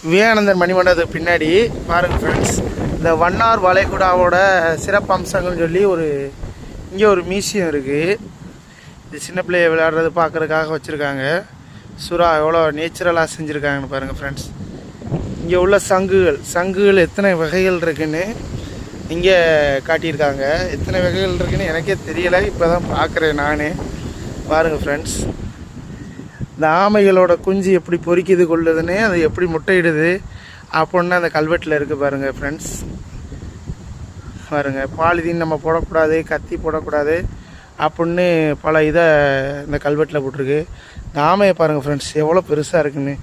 விவேகானந்தர் மணிமண்டபத்துக்கு பின்னாடி பாருங்கள் ஃப்ரெண்ட்ஸ், இந்த வண்ணார் வளைகுடாவோட சிறப்பு அம்சங்கள்னு சொல்லி இங்கே ஒரு மியூசியம் இருக்குது. இது சின்ன பிள்ளைய விளையாடுறது பார்க்குறதுக்காக வச்சுருக்காங்க. சுறா எவ்வளோ நேச்சுரலாக செஞ்சுருக்காங்கன்னு பாருங்கள் ஃப்ரெண்ட்ஸ். இங்கே உள்ள சங்குகள் எத்தனை வகைகள் இருக்குதுன்னு இங்கே காட்டியிருக்காங்க. எத்தனை வகைகள் இருக்குதுன்னு எனக்கே தெரியலை, இப்போ தான் பார்க்குறேன் நானே. பாருங்கள் ஃப்ரெண்ட்ஸ், இந்த ஆமைகளோட குஞ்சு எப்படி பொறிக்குது கொள்ளுதுன்னு, அது எப்படி முட்டையிடுது அப்படின்னு அந்த கல்வெட்டில் இருக்குது பாருங்கள் ஃப்ரெண்ட்ஸ். பாருங்கள், பாலிதீன் நம்ம போடக்கூடாது, கத்தி போடக்கூடாது அப்படின்னு பல இதை இந்த கல்வெட்டில் போட்டிருக்கு. இந்த ஆமையை பாருங்கள் ஃப்ரெண்ட்ஸ், எவ்வளோ பெருசாக இருக்குன்னு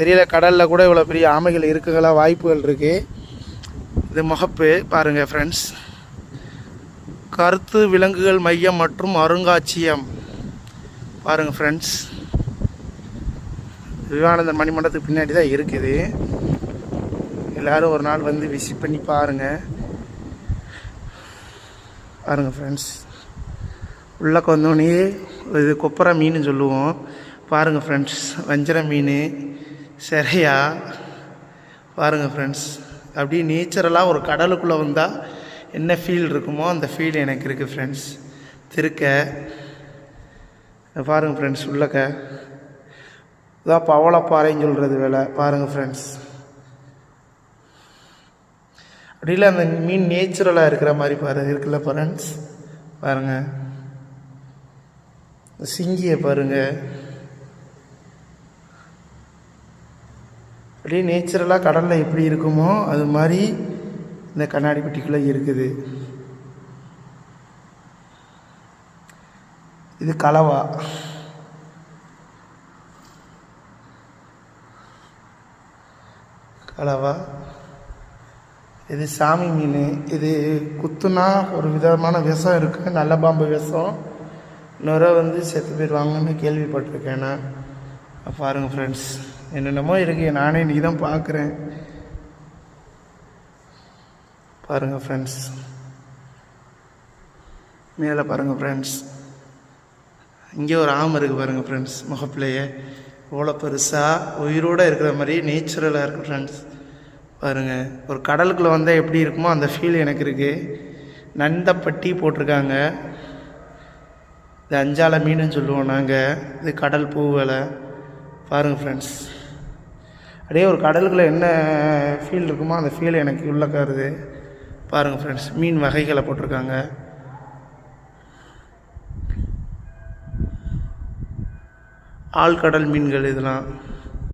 தெரியல. கடலில் கூட இவ்வளோ பெரிய ஆமைகள் இருக்குங்களா, வாய்ப்புகள் இருக்குது. இது முகப்பு பாருங்கள் ஃப்ரெண்ட்ஸ். கருத்து விலங்குகள் மையம் மற்றும் அருங்காட்சியகம் பாருங்கள் ஃப்ரெண்ட்ஸ். விவேகானந்தர் மணிமண்டபத்துக்கு பின்னாடி தான் இருக்குது. எல்லோரும் ஒரு நாள் வந்து விசிட் பண்ணி பாருங்கள். பாருங்கள் ஃப்ரெண்ட்ஸ், உள்ளக்க வந்தோடனே இது கொப்பரை மீன் சொல்லுவோம். பாருங்கள் ஃப்ரெண்ட்ஸ், வஞ்சர மீன், சிறையா பாருங்கள் ஃப்ரெண்ட்ஸ். அப்படியே நேச்சுரலாக ஒரு கடலுக்குள்ளே வந்தால் என்ன ஃபீல் இருக்குமோ அந்த ஃபீல் எனக்கு இருக்குது ஃப்ரெண்ட்ஸ். திருக்க பாருங்கள் ஃப்ரெண்ட்ஸ், உள்ளக்க இதான் பவளப்பாறைன்னு சொல்கிறது வேலை. பாருங்கள் ஃப்ரெண்ட்ஸ், அப்படி இல்லை அந்த மீன் நேச்சுரலாக இருக்கிற மாதிரி இருக்குல்ல ஃப்ரெண்ட்ஸ். பாருங்கள், சிங்கியை பாருங்கள், அப்படியே நேச்சுரலாக கடலில் எப்படி இருக்குமோ அது மாதிரி இந்த கண்ணாடி பெட்டிக்குள்ளே இருக்குது. இது கலவா. இது சாமி மீன். இது குத்துனா ஒரு விதமான விஷம் இருக்குது, நல்ல பாம்பு விஷம். நுரை வந்து செத்து போயிடுவாங்கன்னு கேள்விப்பட்டிருக்கேன் நான். பாருங்கள் ஃப்ரெண்ட்ஸ், என்னென்னமோ இருக்குது, நானே இன்றைக்கி தான் பார்க்குறேன். பாருங்கள் ஃப்ரெண்ட்ஸ், மேலே பாருங்கள் ஃப்ரெண்ட்ஸ், இங்கே ஒரு ஆமை இருக்குது பாருங்கள் ஃப்ரெண்ட்ஸ். முகப்பிள்ளையே இவ்வளோ பெருசாக உயிரோடு இருக்கிற மாதிரி நேச்சுரலாக இருக்குது ஃப்ரெண்ட்ஸ். பாருங்கள், ஒரு கடலுக்குள்ளே வந்தால் எப்படி இருக்குமோ அந்த ஃபீல் எனக்கு இருக்குது. நந்தப்பட்டி போட்டிருக்காங்க. இது அஞ்சாலை மீனுன்னு சொல்லுவோம் நாங்கள். இது கடல் பூ வேலை. பாருங்கள் ஃப்ரெண்ட்ஸ், அப்படியே ஒரு கடலுக்குள்ளே என்ன ஃபீல் இருக்குமோ அந்த ஃபீல் எனக்கு உள்ளக்காருது. பாருங்கள் ஃப்ரெண்ட்ஸ், மீன் வகைகளை போட்டிருக்காங்க. ஆழ்கடல் மீன்கள் இதெல்லாம்.